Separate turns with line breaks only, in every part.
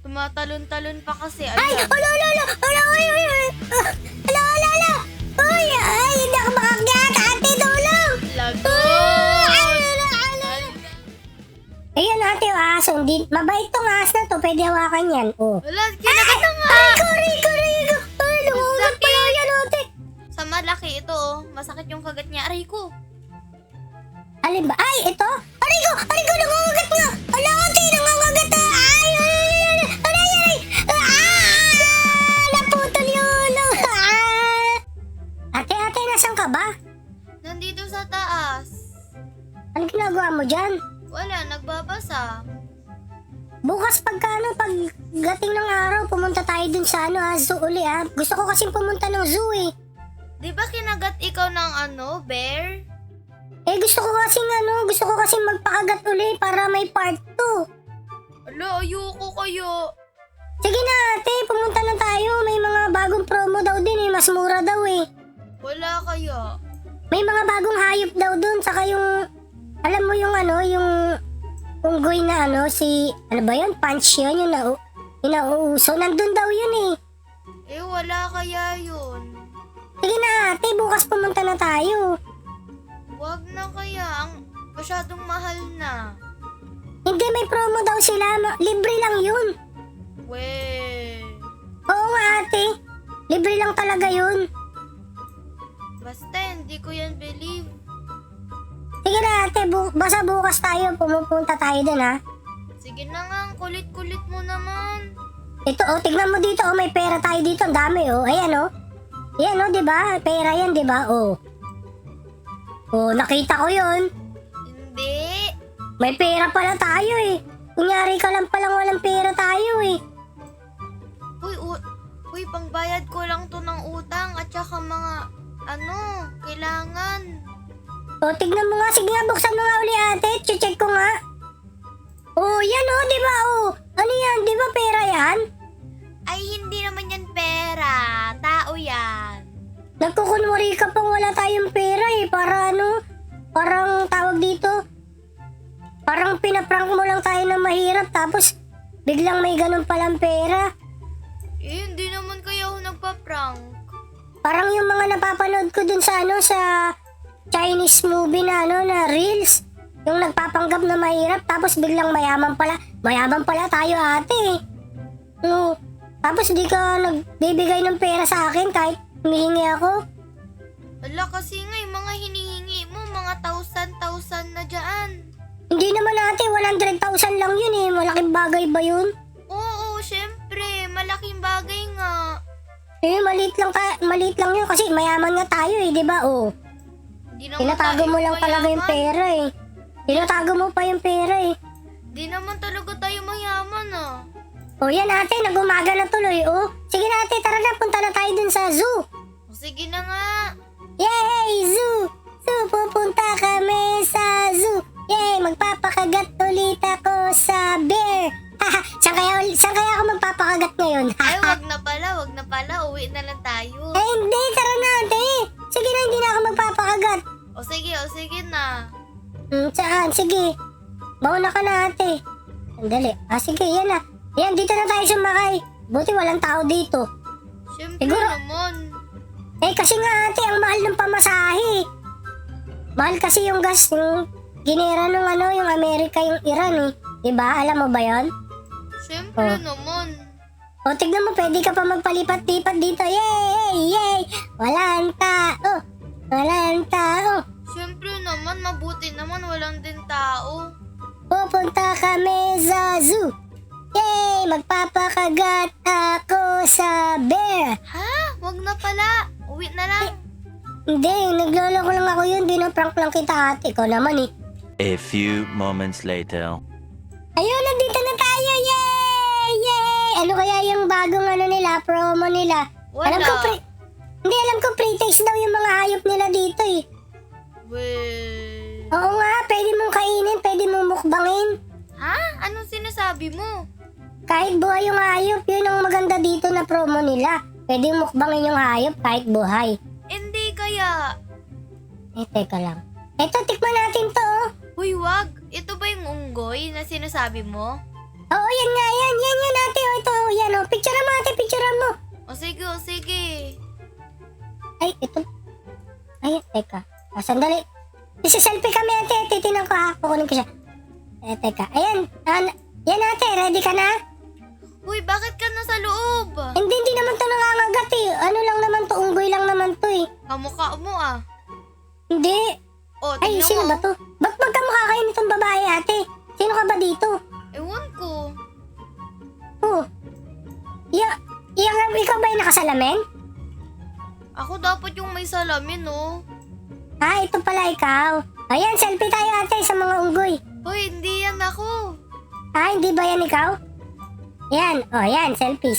Tumatalon-talon pa kasi.
Ay!
Ayan.
Ala! Ay! Hindi ako makakyat! Ate, tulong!
Lagot!
Ayan ate, aso. Mabait tong aso na to. Pwede hawakan yan. Oh.
Wala, kinagat na nga!
Rico! Ay, lumunod pala yan ate.
Sa malaki ito oh. Masakit yung kagat niya. Aray ko.
Alin ba? Ay, ito? Rico! Nangangagat nga! Ala ate, nangangagat na! Ay! Naputol yun! Ate, nasan ka ba?
Nandito sa taas.
Ano ginagawa mo dyan?
Wala, nagbabasa.
Bukas pagdating ng araw, pumunta tayo dun sa zoo uli ha. Gusto ko kasing pumunta ng zoo eh.
Di ba kinagat ikaw ng bear?
Gusto ko kasing magpakagat uli para may part 2.
Ala, ayoko kayo.
Sige na ate, pumunta na tayo. May mga bagong promo daw din eh, mas mura daw eh.
Wala kaya.
May mga bagong hayop daw dun, saka yung, alam mo yung yung unggoy na ano ba yun? Punch yun, yung nauuso. Nandun daw yun eh.
Wala kaya yun.
Sige na ate, bukas pumunta na tayo.
Wag na kaya, masyadong mahal na.
Hindi, may promo daw sila. Libre lang yun.
Weh.
Oo nga ate. Libre lang talaga yun.
Basta hindi ko yan believe.
Sige na ate, basta bukas tayo. Pumupunta tayo dun ha.
Sige na nga, ang kulit-kulit mo naman.
Ito tignan mo dito. May pera tayo dito. Ang dami Ayan Ayan diba? Pera yan diba? Nakita ko yun.
Hindi.
May pera pala tayo eh. Kunyari ka lang palang walang pera tayo eh.
Uy, pangbayad ko lang to ng utang at saka mga, kailangan.
Tignan mo nga. Sige nga, buksan mo nga uli ate. Check ko nga. Yan diba? Ano yan? Di ba pera yan?
Ay, hindi naman yan pera. Tao yan.
Nagkukunwari ka pang wala tayong pera eh. Parang tawag dito. Parang pinaprank mo lang tayo na mahirap tapos biglang may ganun palang pera.
Hindi naman kaya ako nagpa-prank.
Parang yung mga napapanood ko dun sa sa Chinese movie na na Reels. Yung nagpapanggap na mahirap tapos biglang mayaman pala. Mayaman pala tayo ate. Tapos di ka nagbibigay ng pera sa akin kahit humihingi ako.
Wala kasi nga yung mga hinihingi mo, mga thousand na dyan.
Hindi naman ate, 100,000 lang yun eh. Malaking bagay ba yun?
Oo, syempre. Malaking bagay nga.
Maliit lang yun kasi mayaman nga tayo eh, di ba? Tinatago mo lang talaga yung pera eh. Tinatago mo pa yung pera eh.
Di naman talaga tayo mayaman
Yan ate, nag-umaga na tuloy Sige na ate, tara na, punta na tayo dun sa zoo.
Sige na nga.
Yay, zoo! Pupunta kami sa zoo. Yay, magpapakagat ulit ako sa bear. Saan kaya ako magpapakagat ngayon?
Wag na pala. Uwi na lang tayo.
Hindi, tara na ate. Sige na, hindi na ako magpapakagat.
Sige na.
Saan? Sige. Mauna ka na ate. Sandali. Sige, yan na. Yan, dito na tayo sumakay. Buti walang tao dito.
Siyempre
Siguro
naman.
kasi nga ate, ang mahal ng pamasahe. Mahal kasi yung gas, yung ginera nung yung Amerika, yung Iran eh. Diba? Alam mo ba yon?
Siyempre naman.
Tignan mo, pwede ka pa magpalipat-lipat dito. Yay! Walang tao.
Siyempre naman, mabuti naman walang din tao.
Pupunta kami sa zoo. Yay! Magpapakagat ako sa bear.
Ha? Wag na pala. Uwi na lang.
Hindi, nagloloko lang ako yun. Pinaprank lang kita ate. Ikaw naman eh.
A few moments later.
Ayun, nandito na tayo. Yay! Ano kaya yung bagong nila, promo nila?
Wala.
Alam ko pre-taste daw yung mga hayop nila dito eh.
Weh.
Oo nga, pwede mong kainin, pwede mong mukbangin.
Ha? Anong sinasabi mo?
Kahit buhay yung hayop, yun ang maganda dito na promo nila. Pwede mukbangin yung hayop kahit buhay.
Hindi kaya.
Teka lang. Eto, tikman natin to.
Uy, wag. Ito ba yung unggoy na sinasabi mo?
Oo, yan nga yan. Yan ate. Ito Teka. Sandali. Isa-selfie kami ate. Titinan ko ha. Kukunin ko siya. Teka. Ayan. Yan ate. Ready ka na?
Uy, bakit ka nasa loob?
Hindi naman to nangangagat eh. Ano lang naman to. Unggoy lang naman to eh.
Kamukha mo ah.
Hindi.
Oh,
Ay,
tingnan
sino
mo.
ba to? Ba't magkamukha kayo nitong babae ate? Sino ka ba dito?
Ewan ko.
Oh. Ikaw ba yung nakasalamin?
Ako dapat yung may salamin, oh.
Ito pala ikaw. Ayan, selfie tayo ate sa mga unggoy.
Uy, hindi yan ako.
Hindi ba yan ikaw? Yan. Yan. Selfie.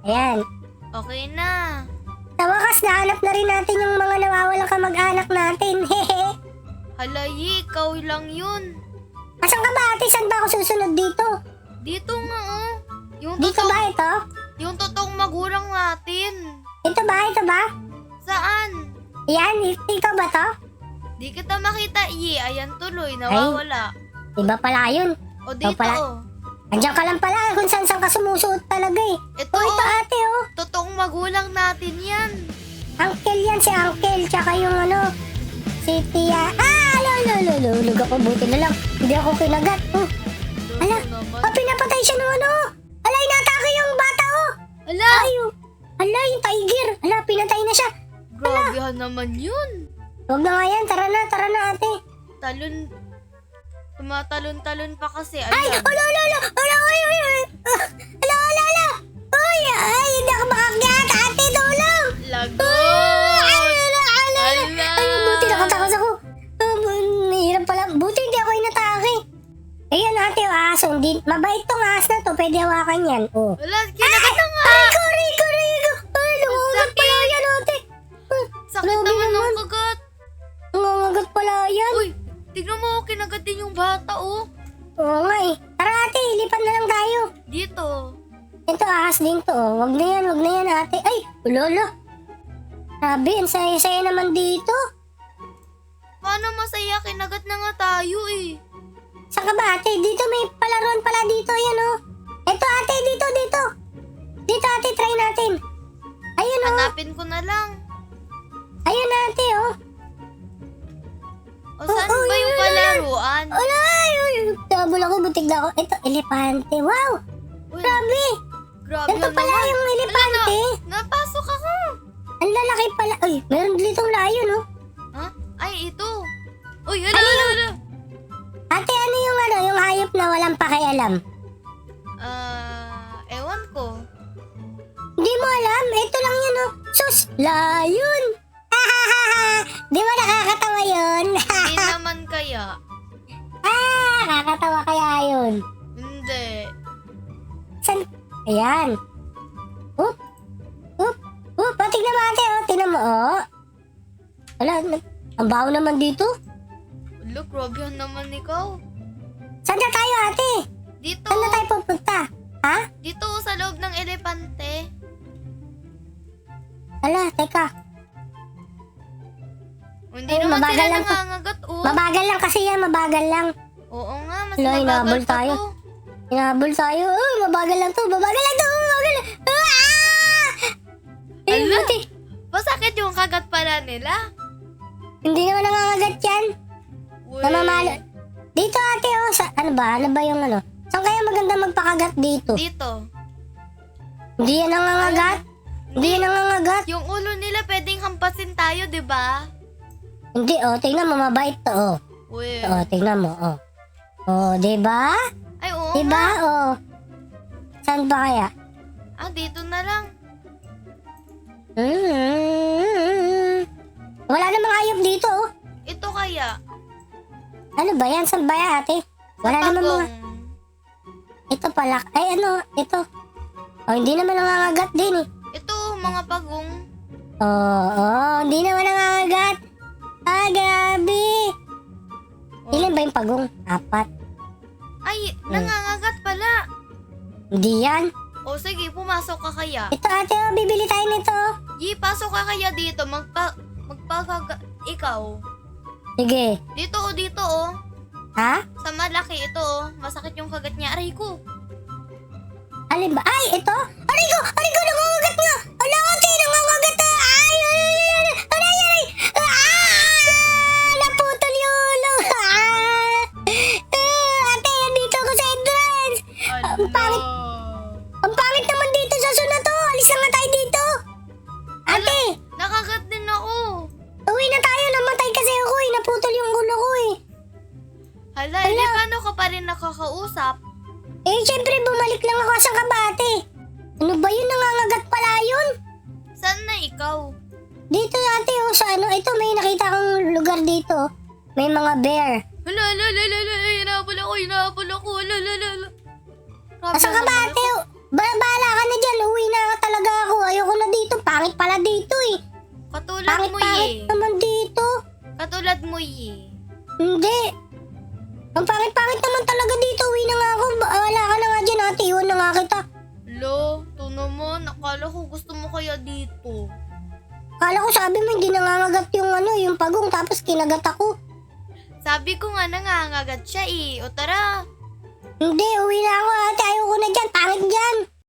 Ayan.
Okay na.
Sa wakas, nahanap na rin natin yung mga nawawalang kamag-anak natin. Hehe.
Halayi, ikaw lang yun.
Asan ka ba ate? Saan ba ako susunod dito?
Dito nga, oh.
Dito ba ito?
Yung totoong magulang natin.
Ito ba?
Saan?
Yan. Ikaw ba to?
Di kita makita, ayan tuloy, nawawala.
Iba pala yun.
O dito,
pala.
oh.
Andiyan ka lang pala kung saan ka sumusuot talaga eh.
Ito,
Ito ate oh.
totoong magulang natin yan.
Uncle yan, si Uncle. Tsaka yung si Tia. Lulog ako. Buti na lang. Hindi ako kinagat. Ala,
naman.
pinapatay siya ng Ala, inatake yung bata oh.
Ala,
Ala, yung tiger. Ala, pinatay na siya.
grabehan naman yun.
Huwag na nga yan. Tara na ate.
Tumatalon-talon pa kasi.
Ay,
Ayan.
ala. Ala. Hindi ako makakyat. Ate, tulong.
Lagot!
Ala.
Ala.
Ay, buti nakatakas ako. Mahirap pala. Buti hindi ako inatake. Ayan ate, aso. Mabait tong ahas na to. Pwede hawakan yan. Oh.
Wala, kinagat na nga.
Rico. Ay, lungagat pala yan ate.
Sakit
Grabe
naman ng
naman.
kagat.
Lungagat pala yan.
Uy, tignan mo, kinagat din yung bata, oh.
Oo nga eh. Tara ate, lipat na lang tayo.
Dito.
Ito ahas din to. Oh. Wag na yan ate. Ay, ulolo. Grabe, ang saya-saya naman dito.
Paano masaya? Kinagat na nga tayo, eh.
Saan ka ba ate? Dito may palaruan pala dito. Yan oh. Ito ate, dito. Dito ate, try natin. Ayun oh.
Hanapin ko na lang.
Ayun ate oh.
O saan
Oh,
ba yung
yun,
palaruan?
Alay! Double ako, butig na ako. Ito, elepante. Wow!
Uy,
Grabe!
grabe
Ito pala
naman.
yung elepante.
Napasok ako.
Ang lalaki pala. Ay, meron ditong layo, no?
Ha? Ay, ito. Uy,
Ano
ala.
Ate, ano yung hayop na walang pakialam?
Ewan ko.
Hindi mo alam? Ito lang yun, oh. Sus! Layon! Di ba nakakatawa yun?
Hindi naman kaya.
Nakakatawa kaya yun.
Hindi.
San? Ayan. Oop! Tignan mo ate, oh. Tignan mo, oh. Wala, ang baho naman dito.
Look, grabe naman ikaw.
Saan na tayo, ate?
Dito.
Saan na tayo pupunta? Ha?
Dito sa loob ng elepante.
Ala, teka.
Hindi
Ay,
naman
mabagal
sila
lang to.
nangangagat, oh.
Mabagal lang kasi yan, mabagal lang.
Oo nga, mas
Ala,
mabagal
hinabol
pa
tayo.
to.
Hinabol tayo. Oh, mabagal lang to. Mabagal lang. Ay,
Ala.
buti.
Masakit yung kagat pala nila.
Hindi naman nangangagat yan.
Uy.
Namamalo. Dito ate, oh. Ano ba yung ano? Saan kaya maganda magpakagat dito?
Dito.
Hindi yan nangangagat. Hindi yan nangangagat.
Yung ulo nila pwedeng hampasin tayo, di ba?
Hindi, oh. Tingnan mo, mabait to, oh.
Uy.
Oh, tingnan mo, oh. Oh, diba?
Ay, oo
Diba,
nga.
oh. Saan ba kaya?
Dito na lang.
Wala namang hayop dito, oh.
Ito kaya.
Ano ba yan? Saan ba yan, ate? Wala naman mga...
Pagong.
Ito pala. Ay, ano? Ito. Oh, hindi naman nangangagat din, eh.
Ito, mga pagong.
Hindi naman nangangagat. Grabe.
Oh.
Ilan ba yung pagong? 4.
Ay, nangangagat pala.
Hindi yan.
O sige, pumasok ka kaya.
Ito, ate, oh. Bibili tayo nito.
Pasok ka kaya dito. Ikaw.
Sige.
Dito, oh.
Ha?
Sa malaki, ito, oh. Masakit yung kagat niya. Aray ko.
Alin ba? Ay, ito? Aray ko! Nangangagat nga! Ala, ate, nangangagat na! Ay!
Hala, hindi paano ka pa rin nakakausap?
Eh, syempre bumalik lang ako sa Kabate. Ano ba yun? Nangangagat pala yun?
Saan na ikaw?
Dito ate, oh, sa ano, ito may nakita akong lugar dito. May mga bear.
Hala, hinabol ako, hala.
Asan ka ba ate? Bahala ka na dyan, uwi na nga talaga ako. Ayoko na dito, pangit pala dito eh.
Katulad mo
Pangit
ye.
naman dito.
Katulad mo ye.
Hindi. Ang pangit-pangit naman talaga dito, uwi na nga ako. Wala ka na nga dyan ate, iwan na nga kita.
Lo, to naman, akala ko gusto mo kaya dito.
Kala ko sabi mo hindi nangangagat yung ano, yung pagong tapos kinagat ako.
Sabi ko nga nangangagat siya eh. O tara.
Hindi, uwi na ako ate, ayoko na dyan, pangit dyan.